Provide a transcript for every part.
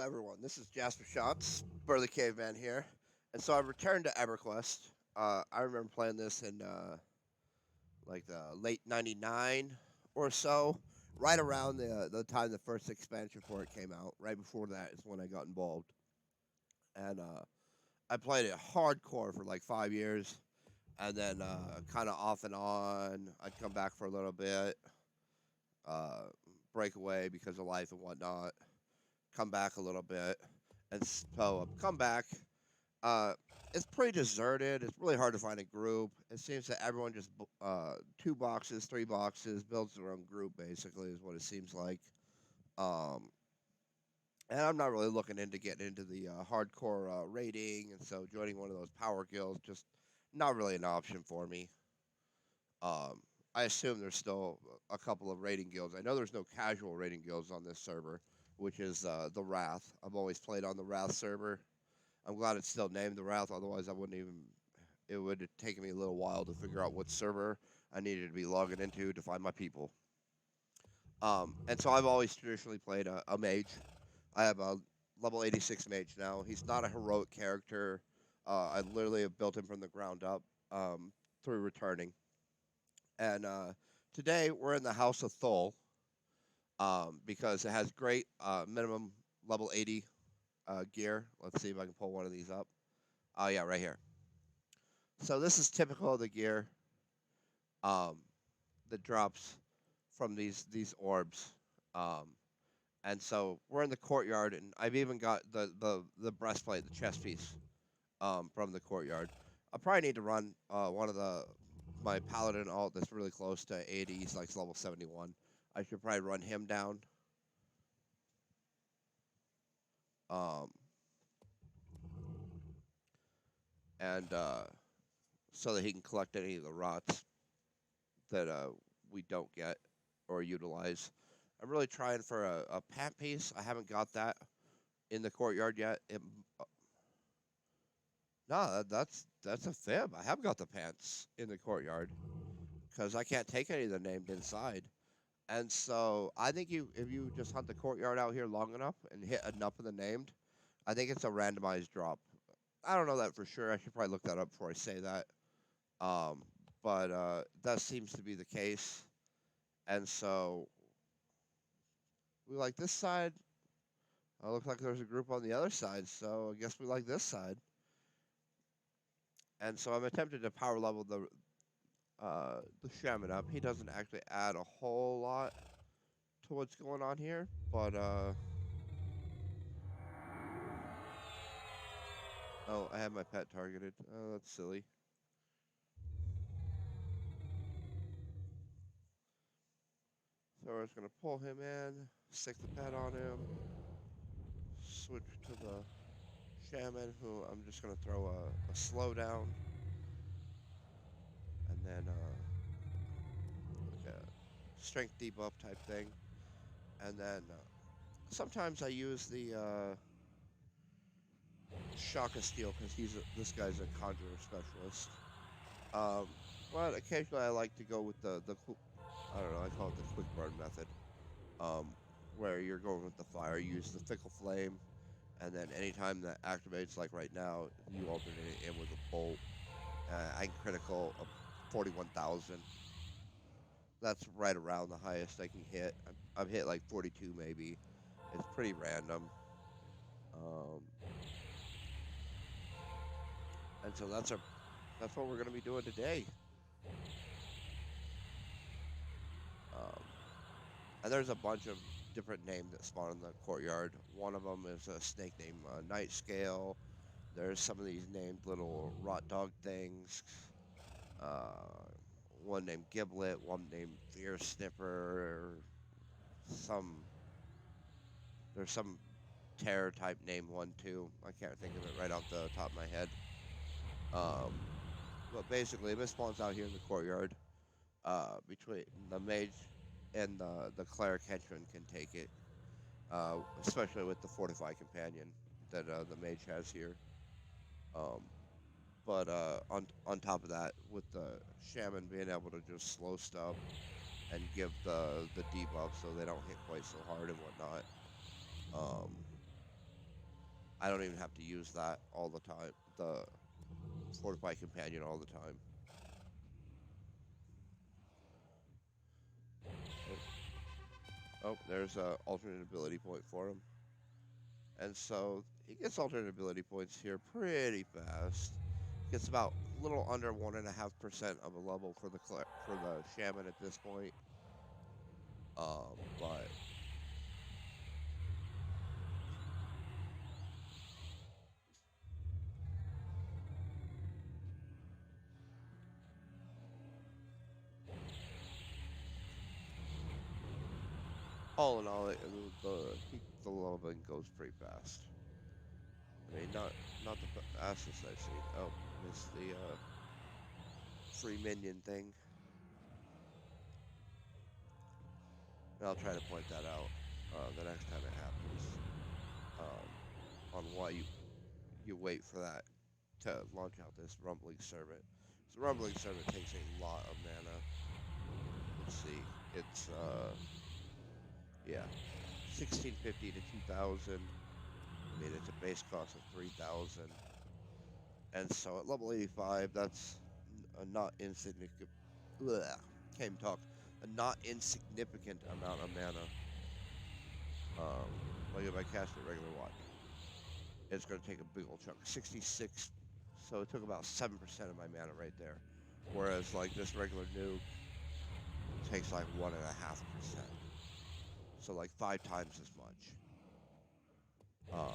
everyone. This is Jasper Shots, Burly Caveman here, and so I returned to Everquest. I remember playing this in like the late '99 or so, right around the time the first expansion for it came out. Right before that is when I got involved, and I played it hardcore for like 5 years, and then kind of off and on. I'd come back for a little bit, uh, break away because of life and whatnot. Come back a little bit, and so come back. Uh, it's pretty deserted. It's really hard to find a group. It seems that everyone just two boxes, three boxes, builds their own group. Basically, is what it seems like. Um, and I'm not really looking into getting into the hardcore raiding, and so joining one of those power guilds just not really an option for me. Um, I assume there's still a couple of raiding guilds. I know there's no casual raiding guilds on this server, which is the Wrath. I've always played on the Wrath server. I'm glad it's still named the Wrath. Otherwise, I wouldn't even. It would have taken me a little while to figure out what server I needed to be logging into to find my people. And so I've always traditionally played a mage. I have a level 86 mage now. He's not a heroic character. I literally have built him from the ground up through returning. And today we're in the House of Thule because it has great minimum level 80 gear. Let's see if I can pull one of these up. Oh, yeah, right here. So this is typical of the gear um, that drops from these orbs. Um, and so we're in the courtyard, and I've even got the breastplate, the chest piece from the courtyard. I probably need to run one of my paladin alt that's really close to 80. He's like level 71. I should probably run him down. Um, and so that he can collect any of the rots that we don't get or utilize. I'm really trying for a pant piece. I haven't got that in the courtyard yet. No, that's a fib. I have got the pants in the courtyard because I can't take any of the named inside. And so I think if you just hunt the courtyard out here long enough and hit enough of the named, I think it's a randomized drop. I don't know that for sure. I should probably look that up before I say that. Um, but that seems to be the case. And so we like this side. It looks like there's a group on the other side, so I guess we like this side. And so I'm attempting to power level the shaman up. He doesn't actually add a whole lot to what's going on here, but oh, I have my pet targeted. Oh, that's silly. So we're just gonna pull him in, stick the pet on him, switch to the shaman, who I'm just gonna throw a slow down, and then like a strength debuff type thing, and then sometimes I use the shock of steel because this guy's a conjurer specialist. Um, but occasionally I like to go with I don't know, I call it the quick burn method, um, where you're going with the fire. You use the fickle flame, and then anytime that activates, like right now, you alternate it in with a bolt. I can critical of 41,000. That's right around the highest I can hit. I've hit like 42 maybe. It's pretty random. Um, and so that's what we're gonna be doing today. Um, and there's a bunch of different names that spawn in the courtyard. One of them is a snake named Night Scale. There's some of these named little rot dog things. Uh, one named Giblet, one named Fear Sniffer. Some there's some terror type name one too. I can't think of it right off the top of my head. Um, but basically, this spawns out here in the courtyard. Between the mage and the cleric henchman can take it, especially with the fortified companion that the mage has here. Um, but on top of that, with the shaman being able to just slow stuff and give the debuff so they don't hit quite so hard and whatnot. Um, I don't even have to use that all the time. The Fortify Companion all the time. Oh, there's a alternate ability point for him. And so he gets alternate ability points here pretty fast. Gets about a little under 1.5% of a level for the shaman at this point. But all in all, the leveling goes pretty fast. I mean, not the fastest I've seen. Oh, missed the free minion thing. And I'll try to point that out the next time it happens. On why you wait for that to launch out this rumbling servant. So rumbling servant takes a lot of mana. Let's see, it's yeah, 1650 to 2000. I mean, it's a base cost of 3000, and so at level 85, that's a not insignificant. Bleh, can't even talk. A not insignificant amount of mana. Like if I cast it regular watch, it's going to take a big old chunk. 66. So it took about 7% of my mana right there. Whereas like this regular nuke takes like 1.5%. So like 5 times as much. I'm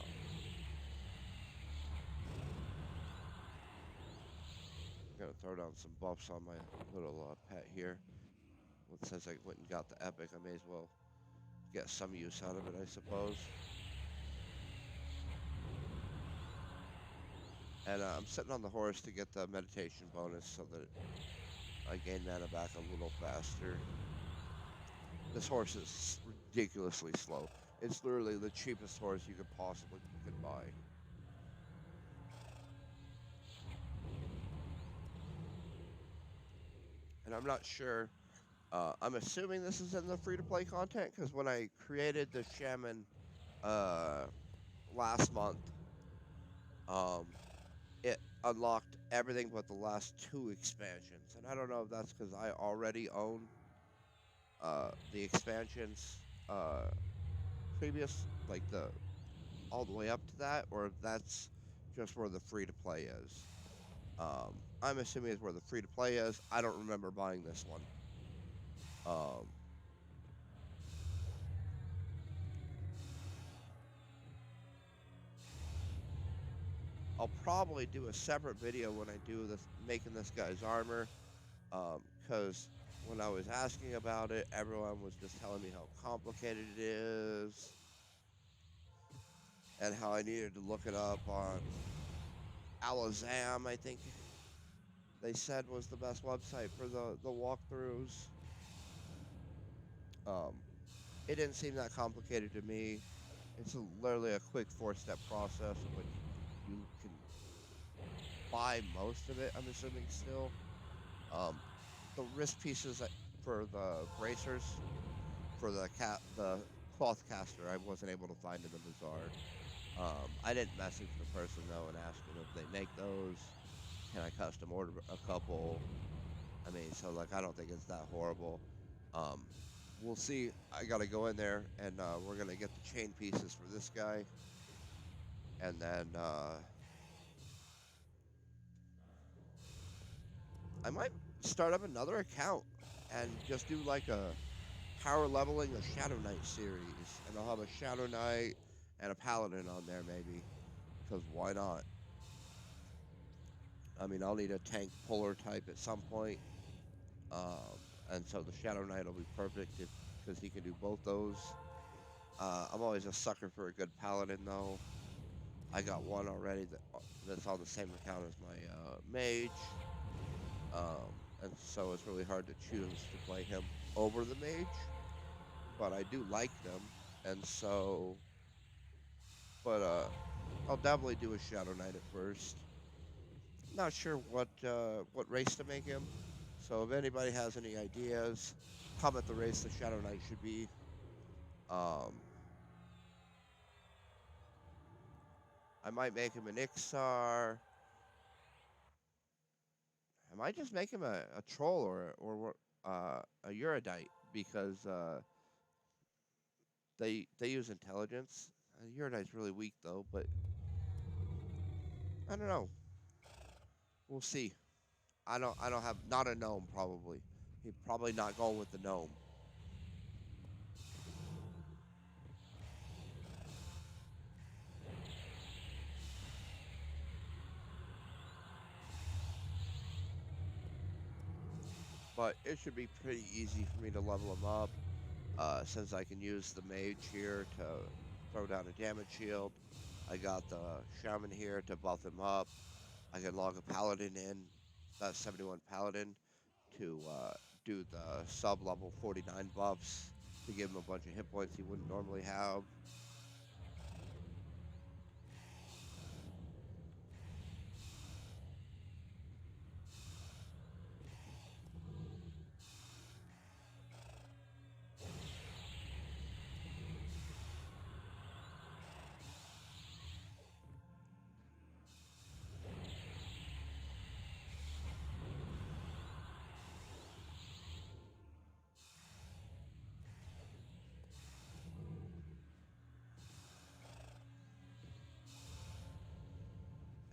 gonna throw down some buffs on my little pet here. Well, since I went and got the epic, I may as well get some use out of it, I suppose. And I'm sitting on the horse to get the meditation bonus so that I gain mana back a little faster. This horse is ridiculously slow. It's literally the cheapest horse you could possibly buy. And I'm not sure. I'm assuming this is in the free-to-play content because when I created the shaman last month, um, it unlocked everything but the last 2 expansions. And I don't know if that's because I already own the expansions previous, like the all the way up to that, or if that's just where the free-to-play is. I'm assuming it's where the free-to-play is. I don't remember buying this one. I'll probably do a separate video when I do this, making this guy's armor, because when I was asking about it, everyone was just telling me how complicated it is, and how I needed to look it up on Alazam, I think they said was the best website for the walkthroughs. It didn't seem that complicated to me. It's literally a quick 4-step process in which you can buy most of it, I'm assuming still. The wrist pieces for the bracers, for the cloth caster, I wasn't able to find in the bazaar. I didn't message the person though and ask them if they make those. Can I custom order a couple? I mean, so like I don't think it's that horrible. Um, we'll see. I gotta go in there and we're gonna get the chain pieces for this guy, and then I might start up another account and just do like a power leveling a Shadow Knight series, and I'll have a Shadow Knight and a Paladin on there maybe, because why not? I mean, I'll need a tank puller type at some point, and so the Shadow Knight will be perfect because he can do both those. I'm always a sucker for a good Paladin though. I got one already that's on the same account as my mage, and so it's really hard to choose to play him over the mage, but I do like them, and so, but I'll definitely do a Shadow Knight at first. Not sure what race to make him, so if anybody has any ideas, comment the race the Shadow Knight should be. Um, I might make him an Ixar. I might just make him a troll or a Eurodite because they use intelligence. Eurodite's really weak though, but I don't know. We'll see. I don't have not a gnome probably. He's probably not going with the gnome. But it should be pretty easy for me to level him up, since I can use the mage here to throw down a damage shield. I got the shaman here to buff him up. I can log a paladin in, that 71 paladin, to do the sub-level 49 buffs to give him a bunch of hit points he wouldn't normally have.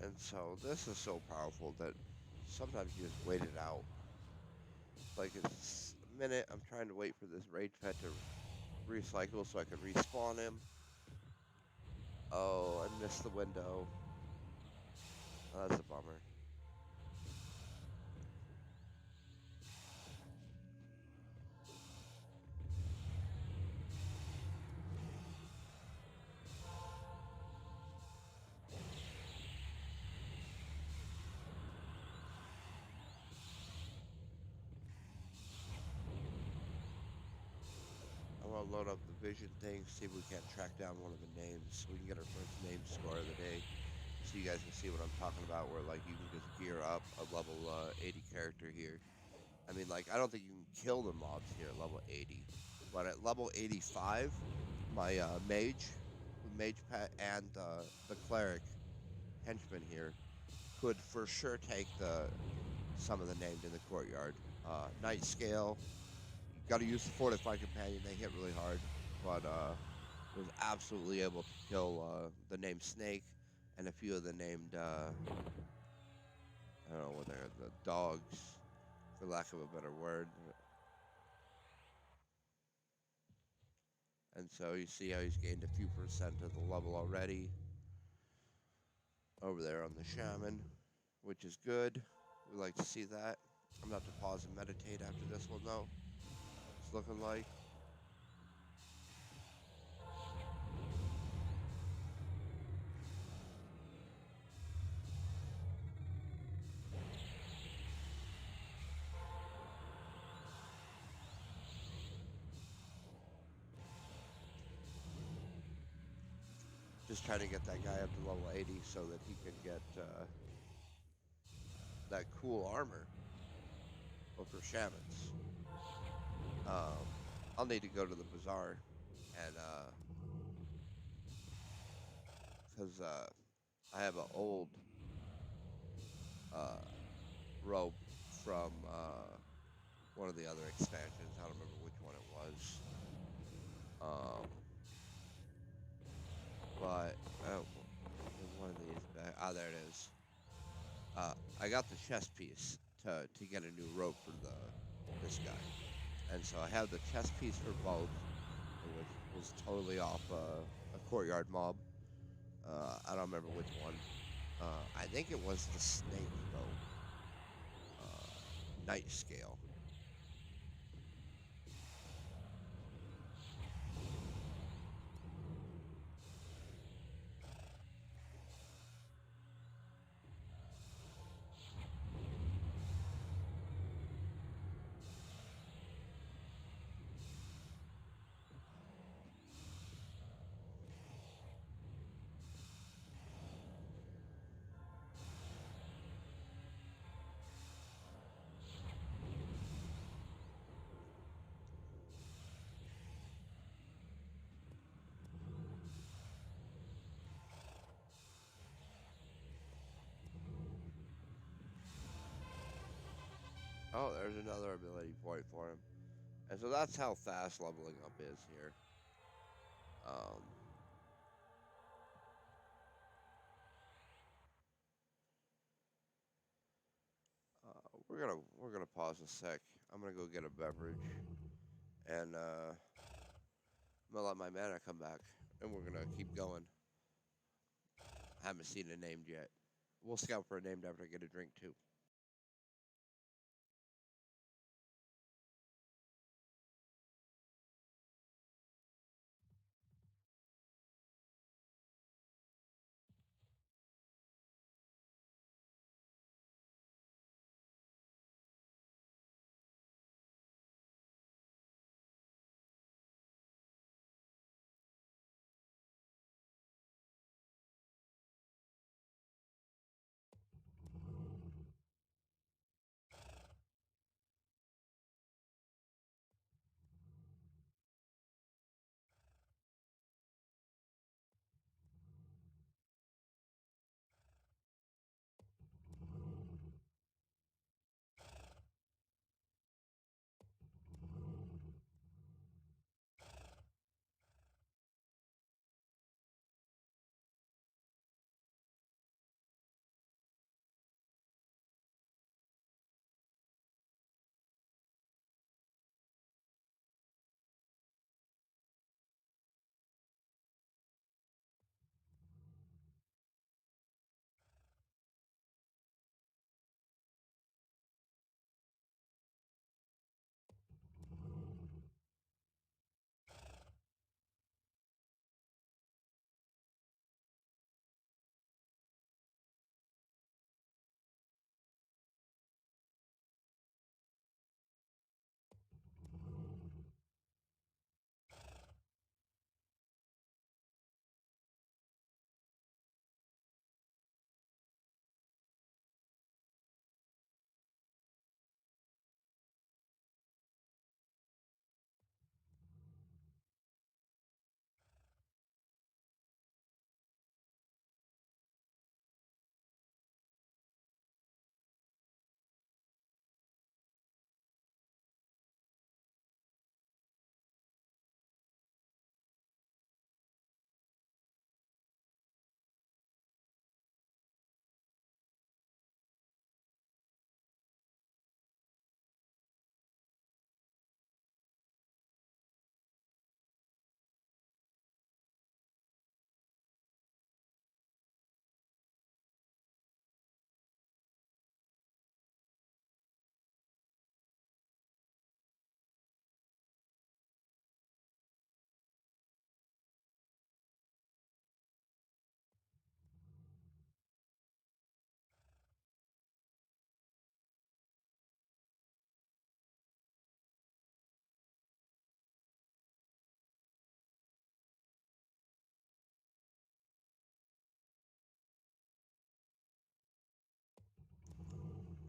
And so this is so powerful that sometimes you just wait it out. Like it's a minute, I'm trying to wait for this rage pet to recycle so I can respawn him. Oh, I missed the window. Oh, that's a bummer. I want to load up the vision thing, see if we can't track down one of the names so we can get our first name score of the day. So you guys can see what I'm talking about, where like you can just gear up a level 80 character here. I mean, like, I don't think you can kill the mobs here at level 80. But at level 85, my mage, the mage pet, and the cleric henchman here could for sure take some of the named in the courtyard. Night scale, you got to use the fortified companion. They hit really hard, but was absolutely able to kill the named snake and a few of the named I don't know what they're, the dogs, for lack of a better word. And so you see how he's gained a few percent of the level already over there on the shaman, which is good. We like to see that. I'm going to have to pause and meditate after this one, though. It's looking like. Just trying to get that guy up to level 80 so that he can get that cool armor for shamans. I'll need to go to the bazaar and because I have an old uh, robe from one of the other expansions. I don't remember which one it was. Um, but one of these back. Ah, there it is. I got the chest piece to get a new robe for this guy, and so I have the chest piece for both. It was totally off a courtyard mob. I don't remember which one. I think it was the snake though. Night scale. Oh, there's another ability point for him. And so that's how fast leveling up is here. Um, we're gonna pause a sec. I'm gonna go get a beverage, and I'm gonna let my mana come back, and we're gonna keep going. I haven't seen it named yet. We'll scout for a name after I get a drink too.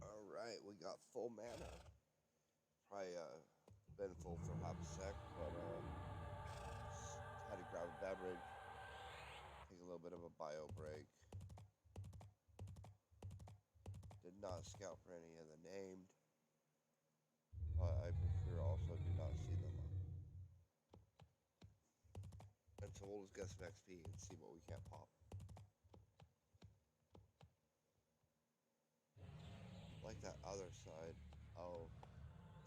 All right, we got full mana. Probably been full for half a sec, but had to grab a beverage, take a little bit of a bio break. Did not scout for any of the named, but I for sure also do not see them. And so we'll just get some XP and see what we can't pop. Like that other side. Oh,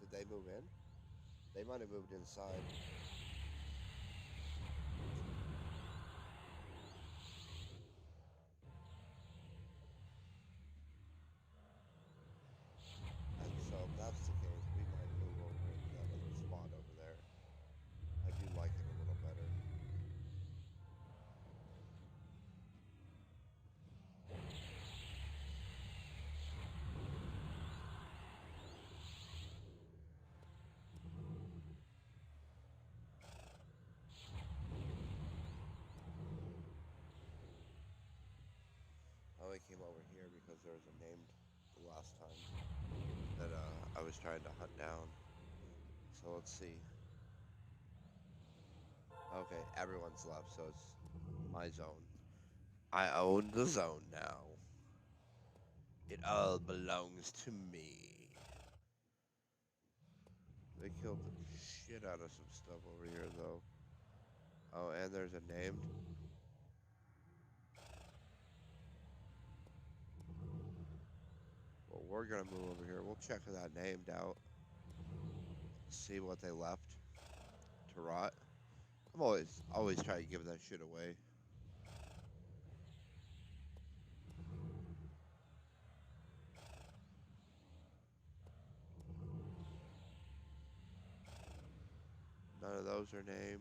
did they move in? They might have moved inside. And so if that's the case, we might move over into that other spot over there. I do like it a little better. I only came over here because there was a named the last time that I was trying to hunt down. So let's see. Okay, everyone's left, so it's my zone. I own the zone now. It all belongs to me. They killed the shit out of some stuff over here, though. Oh, and there's a named. Well, we're gonna move over here. We'll check that named out. See what they left to rot. I'm always trying to give that shit away. None of those are named.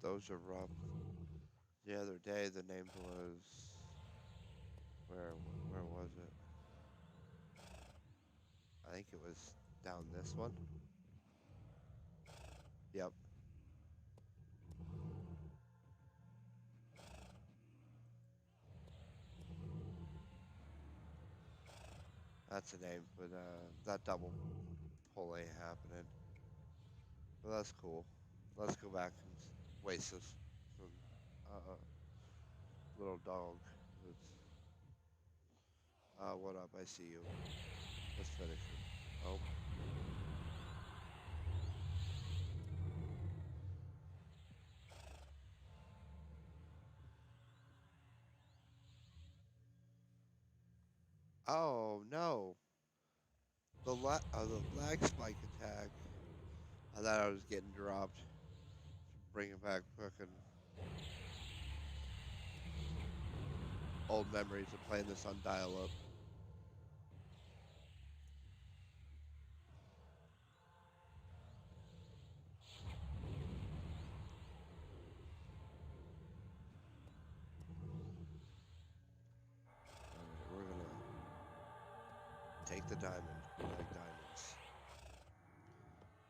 Those are rough. The other day, the name was where? Where was it? I think it was down this one. Yep, that's the name. But that double pull ain't happening. But that's cool. Let's go back and waste this some little dog. It's, what up? I see you. Let's finish it. Oh, oh no! The lag spike attack. I thought I was getting dropped. Bringing back fucking old memories of playing this on dial-up. We're gonna take the diamond. We like diamonds.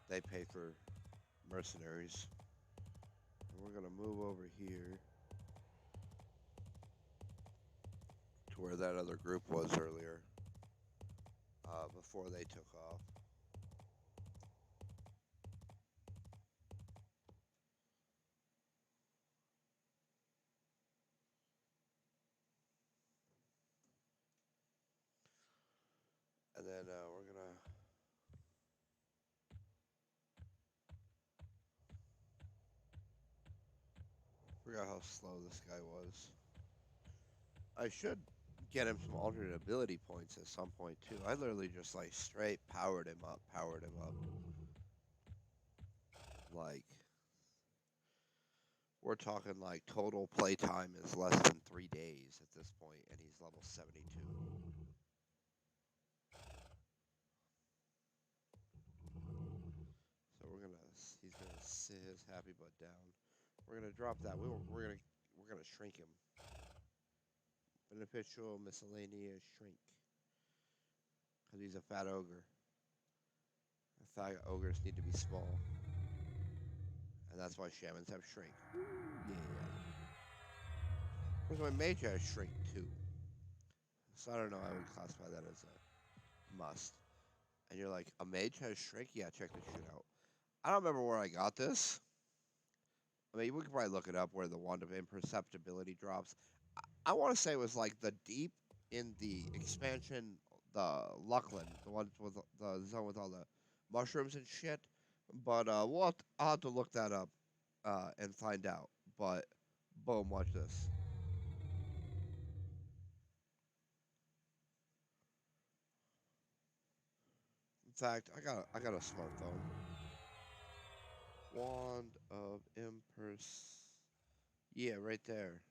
They pay for mercenaries. And we're gonna move over here to where that other group was earlier, before they took off. And then we're gonna forgot how slow this guy was. I should get him some alternate ability points at some point too. I literally just like straight powered him up. Like we're talking like total playtime is less than 3 days at this point, and he's level 72. So he's gonna sit his happy butt down. We're gonna drop that. We're gonna shrink him. Beneficial miscellaneous shrink, because he's a fat ogre. Fat ogres need to be small, and that's why shamans have shrink. Yeah. Of course, my mage has shrink too. So I don't know. I would classify that as a must. And you're like, a mage has shrink? Yeah, check this shit out. I don't remember where I got this. I mean, we could probably look it up where the wand of imperceptibility drops. I want to say it was like the deep in the expansion, the Luckland, the one with the zone with all the mushrooms and shit. But I'll have to look that up and find out. But boom, watch this. In fact, I got a smartphone. Wand of impers. Yeah, right there.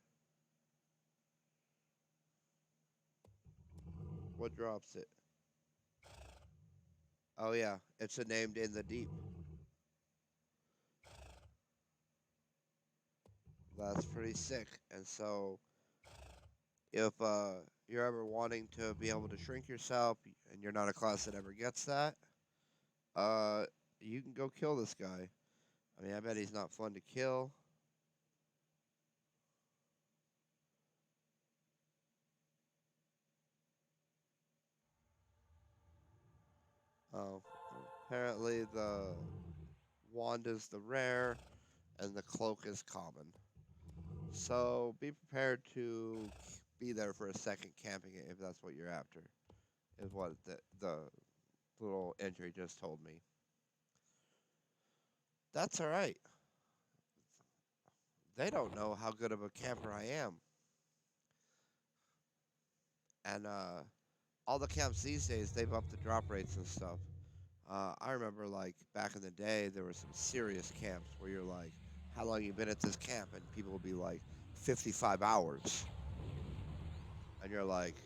What drops it? Oh yeah, it's a named in the deep. That's pretty sick. And so, if you're ever wanting to be able to shrink yourself, and you're not a class that ever gets that, uh, you can go kill this guy. I mean, I bet he's not fun to kill. Oh, apparently the wand is the rare, and the cloak is common. So be prepared to be there for a second camping if that's what you're after. Is what the little entry just told me. That's all right. They don't know how good of a camper I am, and all the camps these days they've upped the drop rates and stuff. I remember like back in the day there were some serious camps where you're like, how long you been at this camp? And people would be like 55 hours. And you're like,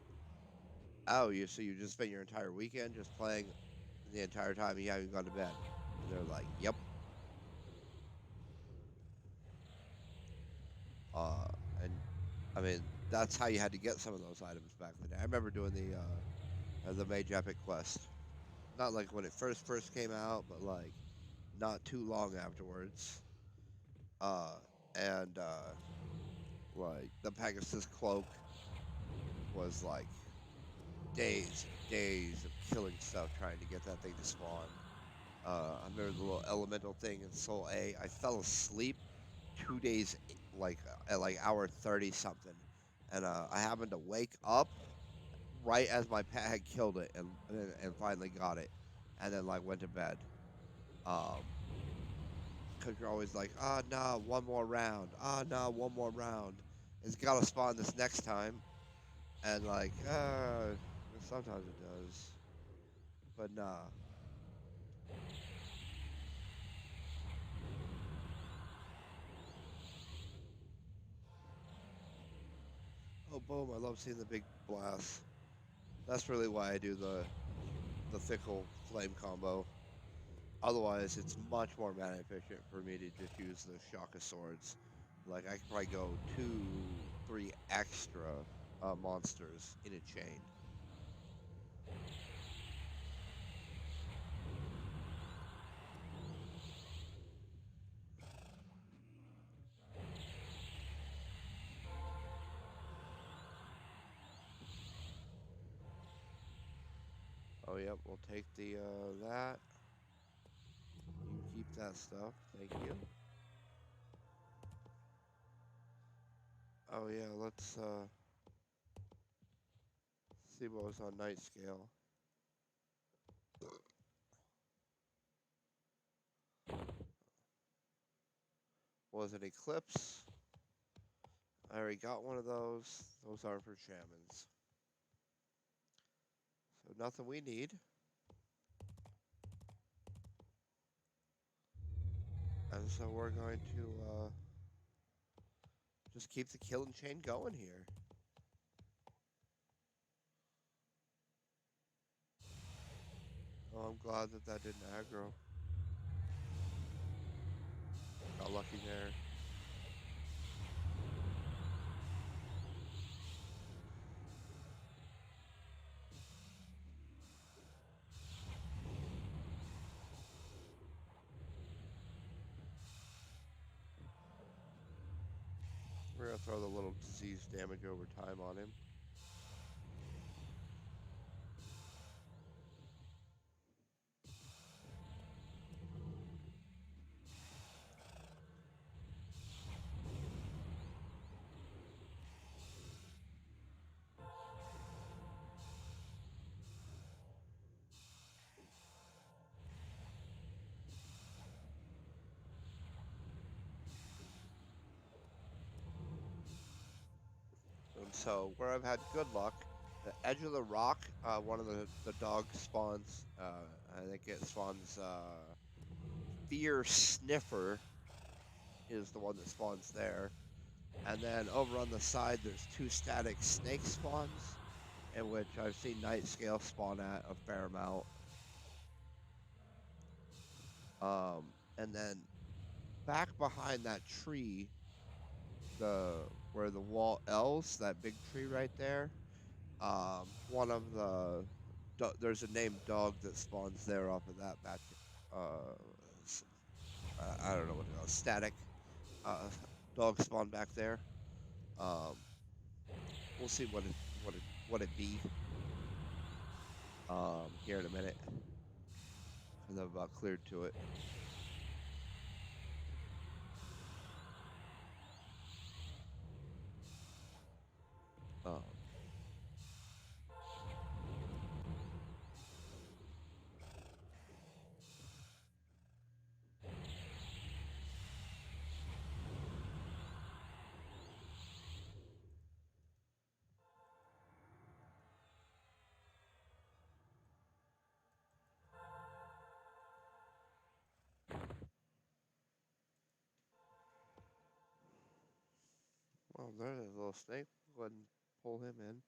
oh, you just spent your entire weekend just playing the entire time you haven't gone to bed. And they're like, yep. Uh, and I mean, that's how you had to get some of those items back in the day. I remember doing the Mage Epic quest. Not like when it first came out, but like not too long afterwards. Uh, and like the Pegasus cloak was like days and days of killing stuff trying to get that thing to spawn. I remember the little elemental thing in Soul A. I fell asleep 2 days, like at like hour 30 something, and I happened to wake up right as my pet had killed it, and finally got it, and then like went to bed. Um, because you're always like, ah, oh, nah, one more round. Ah, oh, nah, one more round. It's gotta spawn this next time, and like, sometimes it does, but nah. Oh, boom! I love seeing the big blast. That's really why I do the fickle flame combo. Otherwise, it's much more mana efficient for me to just use the Shaka swords. Like I could probably go 2, 3 extra monsters in a chain. Oh yep, we'll take the that. You can keep that stuff. Thank you. Oh yeah, let's see what was on night scale. Was it Eclipse? I already got one of those. Those are for shamans. So nothing we need. And so we're going to just keep the killing chain going here. Oh, I'm glad that that didn't aggro. Got lucky there. We're going to throw the little disease damage over time on him. And so, where I've had good luck, the edge of the rock, one of the dog spawns, I think it spawns Fear Sniffer is the one that spawns there. And then over on the side, there's 2 static snake spawns, in which I've seen Night Scale spawn at a fair amount. And then back behind that tree, the where the wall L's, that big tree right there. One of there's a named dog that spawns there off of that back. Uh, I don't know what it is. Static dog spawn back there. Um, we'll see what it be here in a minute. 'Cause I've about cleared to it. there's a little snake. Go ahead and pull him in.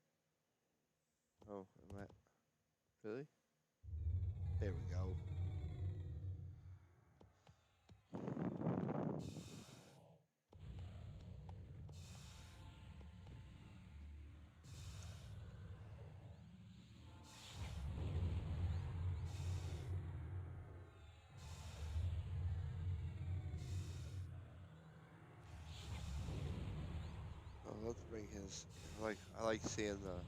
Oh, am I really? There we go. Oh, let's bring his. I like seeing the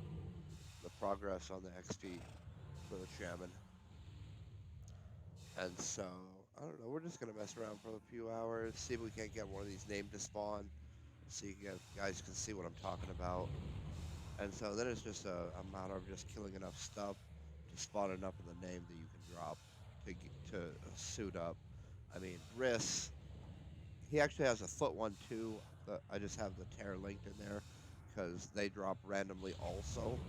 progress on the XP for the shaman. And so I don't know. We're just gonna mess around for a few hours, see if we can't get one of these named to spawn, so guys can see what I'm talking about. And so then it's just a matter of just killing enough stuff to spawn enough of the name that you can drop to suit up. I mean, Riss, he actually has a foot one too. I just have the tear linked in there because they drop randomly also.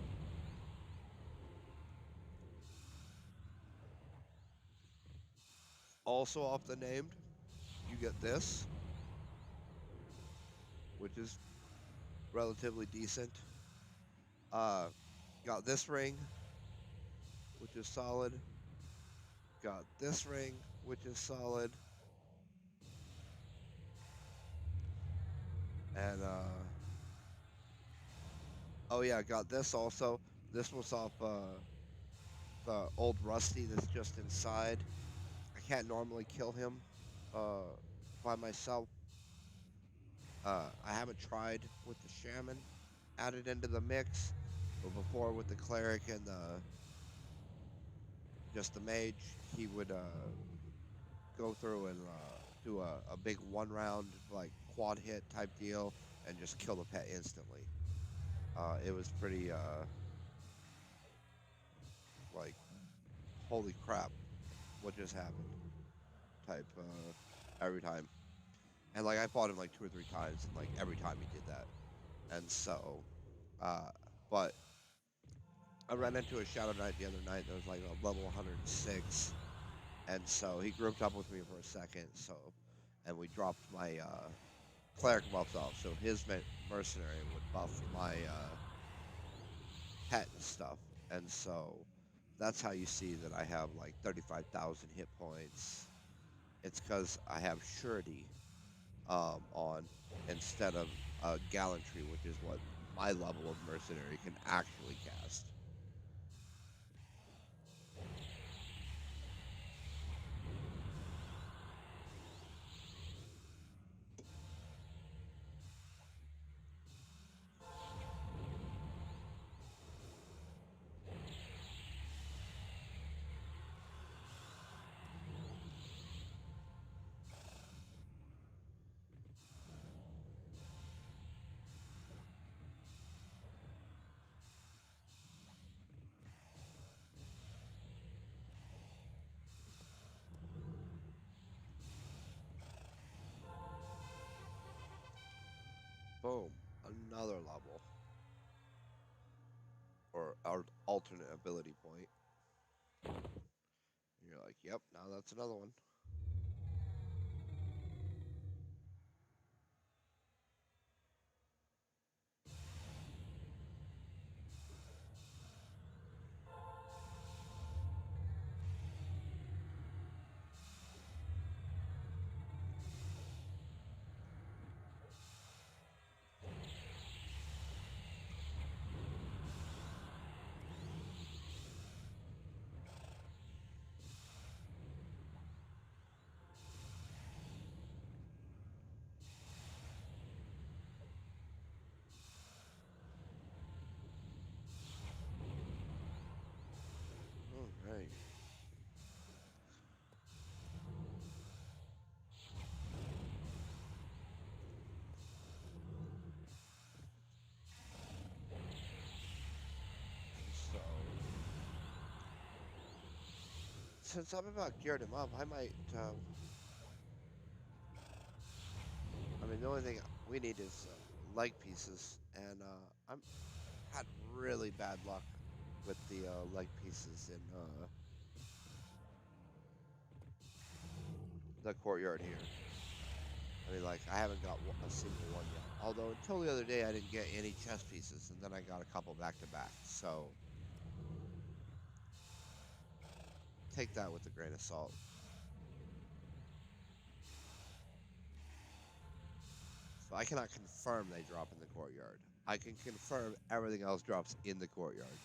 Also off the named, you get this, which is relatively decent. Uh, got this ring, which is solid. Got this ring, which is solid. And oh yeah, got this also. This was off the old Rusty that's just inside. I can't normally kill him uh, by myself. I haven't tried with the shaman added into the mix, but before with the cleric and just the mage, he would go through and do a big one round like quad hit type deal and just kill the pet instantly. It was pretty like holy crap, what just happened type every time. And like I fought him like 2 or 3 times, and like every time he did that. And so, uh, but I ran into a Shadow Knight the other night that was like a level 106, and so he grouped up with me for a second. So, and we dropped my cleric buffs off, so his mercenary would buff my pet and stuff. And so that's how you see that I have like 35,000 hit points. It's because I have surety on instead of gallantry, which is what my level of mercenary can actually cast. Boom, another level or alternate ability point. And you're like, yep, now that's another one. All right. So since I'm about geared him up, I might. I mean, the only thing we need is leg pieces, and I'm had really bad luck with the leg pieces in the courtyard here. I mean, like, I haven't got a single one yet. Although until the other day, I didn't get any chess pieces, and then I got a couple back to back. So take that with a grain of salt. So I cannot confirm they drop in the courtyard. I can confirm everything else drops in the courtyard.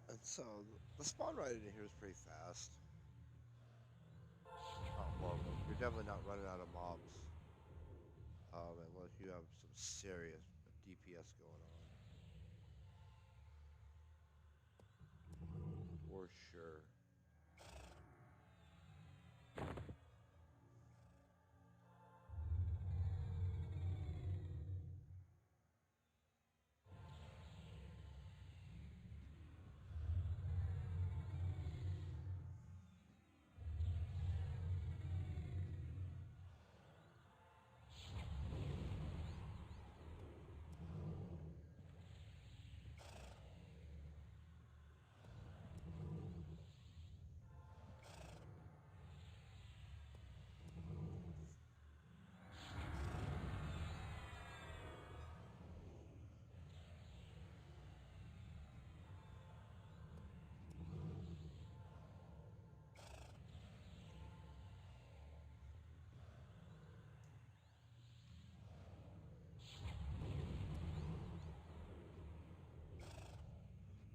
And so the spawn rate in here is pretty fast. Not horrible. You're definitely not running out of mobs. Unless you have some serious DPS going on. For sure.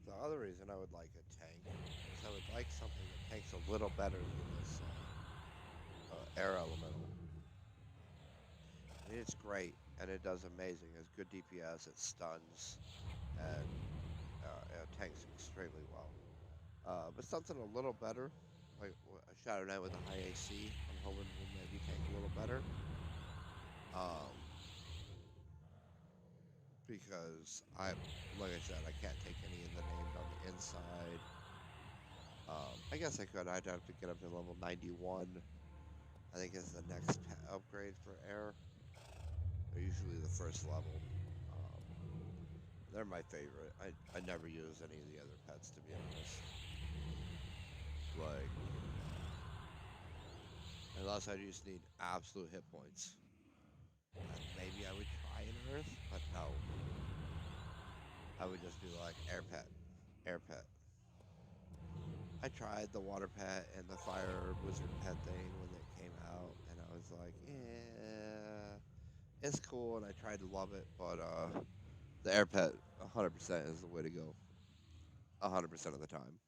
The other reason I would like a tank is I would like something that tanks a little better than this air elemental. I mean, it's great and it does amazing. It has good DPS, it stuns, and it tanks extremely well. But something a little better, like a Shadow Knight with a high AC, I'm hoping will maybe tank a little better. Um, because like I said, I can't take any of the named on the inside. I guess I could. I'd have to get up to level 91. I think is the next upgrade for air. They're usually the first level. Um, they're my favorite. I never use any of the other pets to be honest. Like unless I just need absolute hit points. And maybe I would try an earth, but no. I would just do like air pet, air pet. I tried the water pet and the fire wizard pet thing when it came out, and I was like, yeah, it's cool, and I tried to love it, but the air pet, 100% is the way to go, 100% of the time.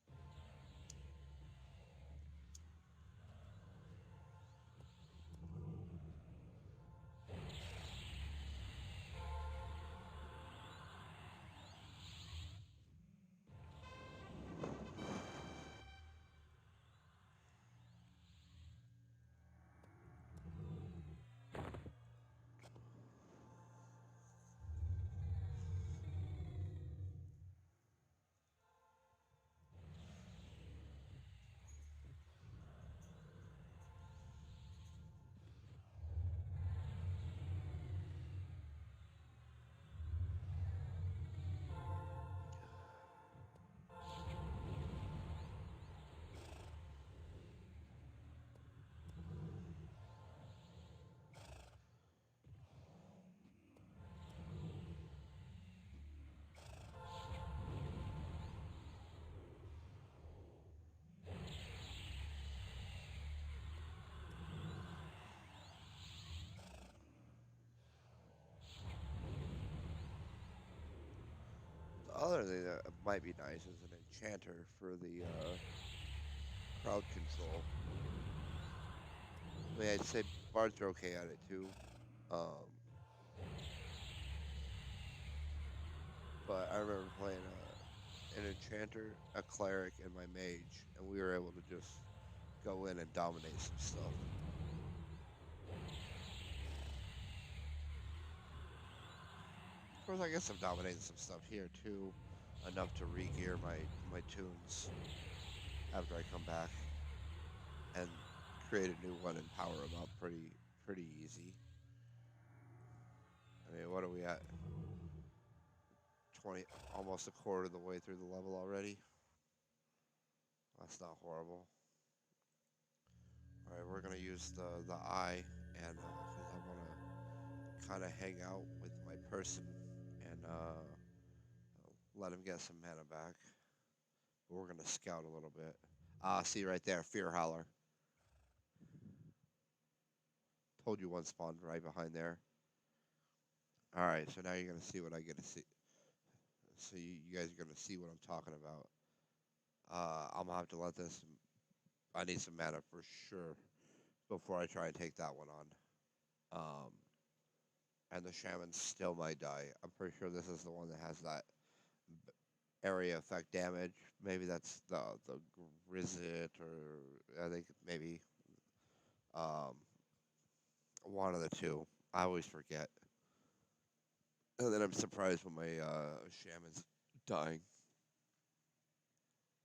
The other thing that might be nice is an enchanter for the crowd control. I mean, I'd say bards are okay at it too. Um, but I remember playing an enchanter, a cleric, and my mage, and we were able to just go in and dominate some stuff. Of course, I guess I'm dominating some stuff here too, enough to re-gear my tunes after I come back and create a new one and power them up pretty easy. I mean, what are we at? 20, almost a quarter of the way through the level already. That's not horrible. All right, we're gonna use the eye, and because I want to kind of hang out with my person and let him get some mana back. We're gonna scout a little bit. Ah, see right there, Fear Howler. Told you one spawned right behind there. All right, so now you're gonna see what I get to see. So you guys are gonna see what I'm talking about. I'm gonna have to let this. I need some mana for sure before I try and take that one on. And the shaman still might die. I'm pretty sure this is the one that has that area effect damage. Maybe that's the Grizzit, or I think maybe um, one of the two. I always forget, and then I'm surprised when my shaman's dying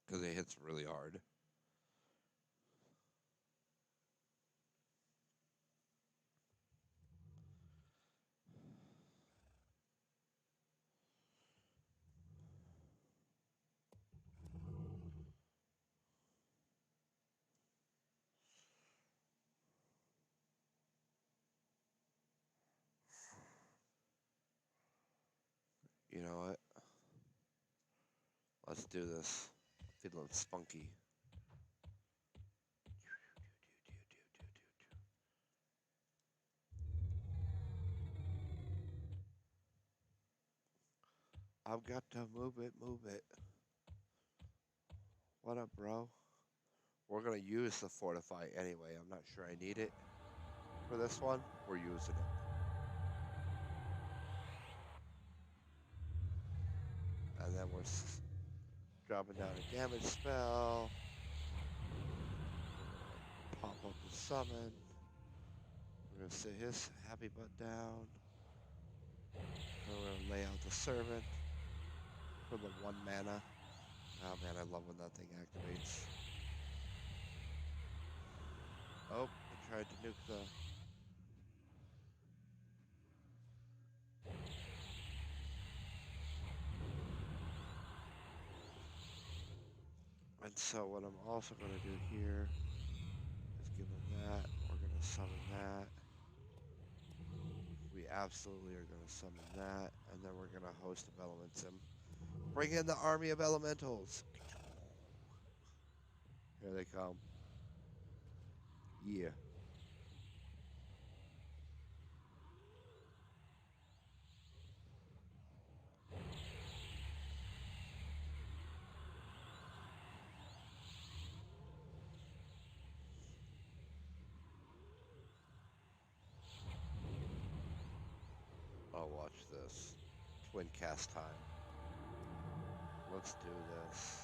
because it hits really hard. You know what? Let's do this. Feeling spunky. I've got to move it, move it. What up, bro? We're gonna use the fortify anyway. I'm not sure I need it for this one. We're using it. And then we're dropping down a damage spell. Pop up the summon. We're gonna sit his happy butt down. And we're gonna lay out the servant for the 1 mana. Oh man, I love when that thing activates. Oh, I tried to nuke the. And so what I'm also gonna do here is give him that. We're gonna summon that. We absolutely are going to summon that, and then we're going to host of elements him. Bring in the army of elementals. Here they come. Yeah. I'll watch this. Twin cast time. Let's do this.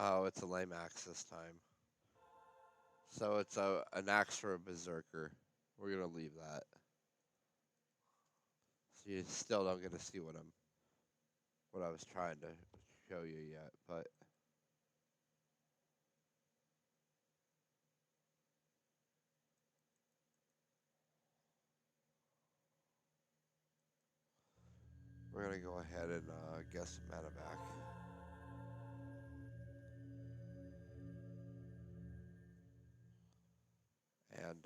Oh, it's a lame axe this time. So it's an axe for a berserker. We're gonna leave that. So you still don't get to see what I was trying to show you yet, but we're gonna go ahead and get some mana back. And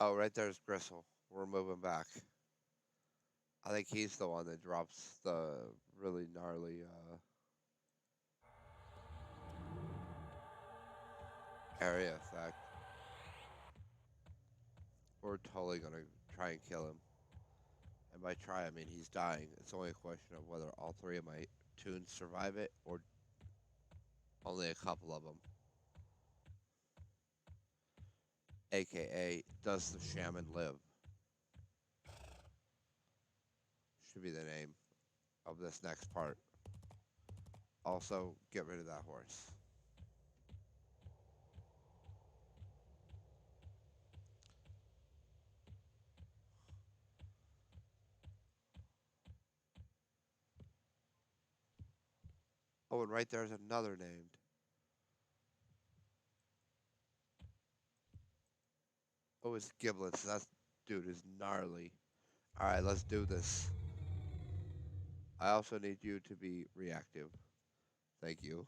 oh, right there's Gristle. We're moving back. I think he's the one that drops the really gnarly area effect. We're totally gonna try and kill him. And by try, I mean he's dying. It's only a question of whether all three of my tunes survive it or only a couple of them. AKA, does the shaman live? Should be the name of this next part. Also, get rid of that horse. Oh, and right there's another named. Oh, it's Giblets. That dude is gnarly. Alright, let's do this. I also need you to be reactive. Thank you.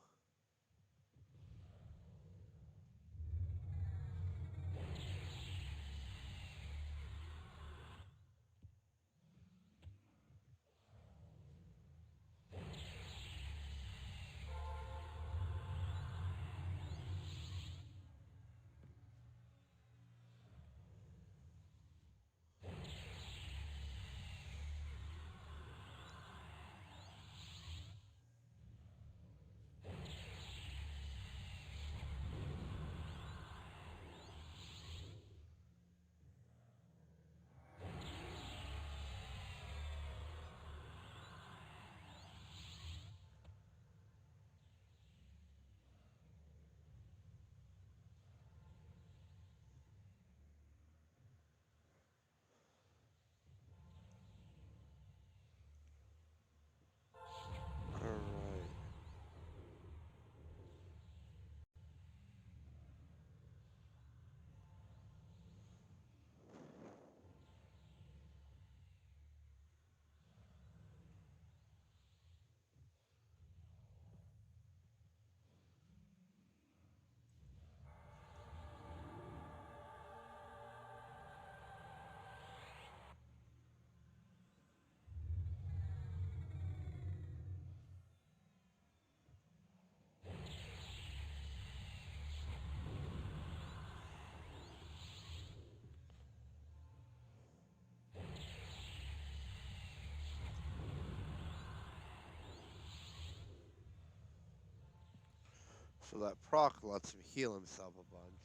So that proc lets him heal himself a bunch.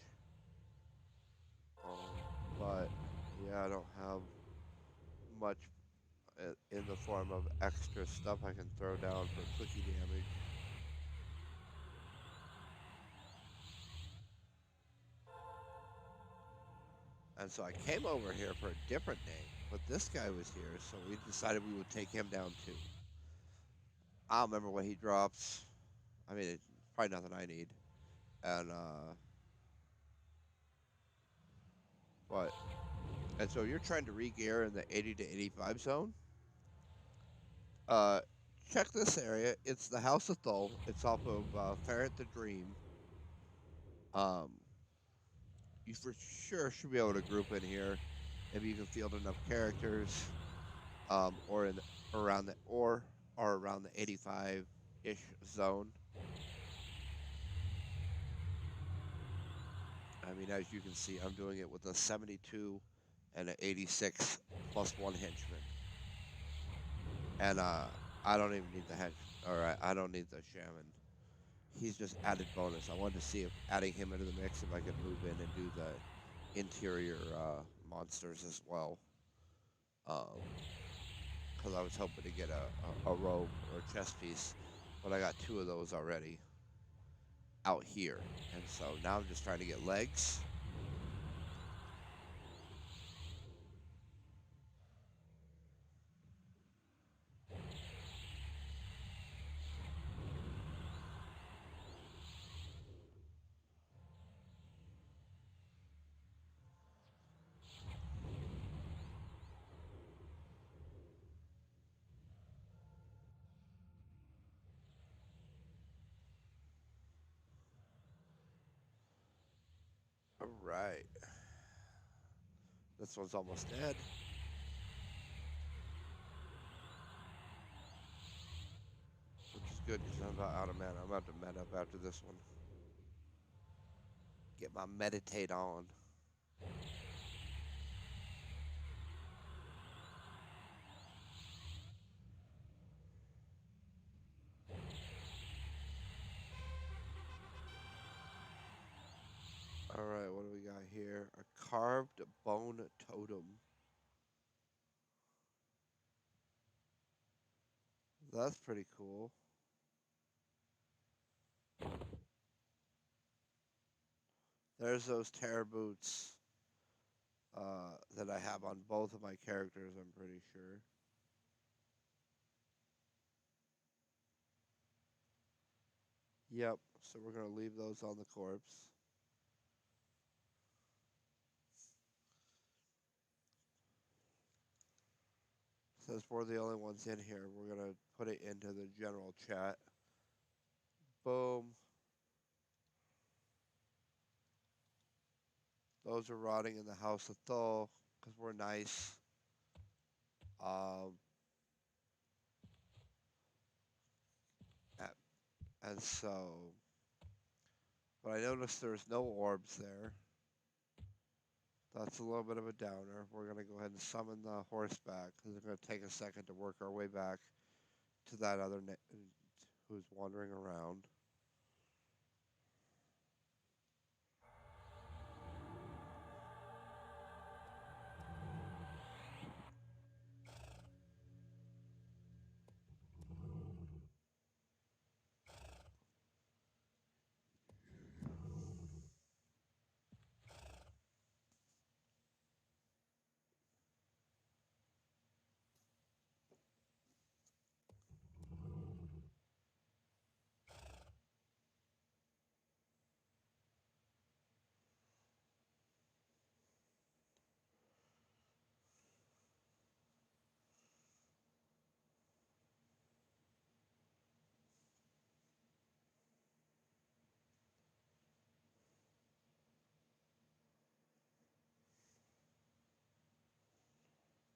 But yeah, I don't have much in the form of extra stuff I can throw down for cookie damage. And so I came over here for a different name, but this guy was here, so we decided we would take him down too. I don't remember what he drops. I mean, it's probably nothing I need. And but and so you're trying to re-gear in the 80 to 85 zone. Uh, check this area. It's the House of Thule. It's off of Ferret the Dream. Um, you for sure should be able to group in here if you can field enough characters, or in around the or around the 85-ish zone. I mean, as you can see, I'm doing it with a 72 and an 86 plus one henchman, and I don't even need the hench. All right, I don't need the shaman. He's just added bonus. I wanted to see if adding him into the mix, if I could move in and do the interior monsters as well. Because I was hoping to get a robe or a chest piece, but I got two of those already out here. And so now I'm just trying to get legs. All right. This one's almost dead. Which is good because I'm about out of mana. I'm about to med up after this one. Get my meditate on. All right, what do we got here? A carved bone totem. That's pretty cool. There's those terror boots that I have on both of my characters, I'm pretty sure. Yep, so we're going to leave those on the corpse. Since we're the only ones in here, we're going to put it into the general chat. Boom. Those are rotting in the House of Thule because we're nice. Um, and so, but I noticed there's no orbs there. That's a little bit of a downer. We're going to go ahead and summon the horse back because it's going to take a second to work our way back to that other who's wandering around.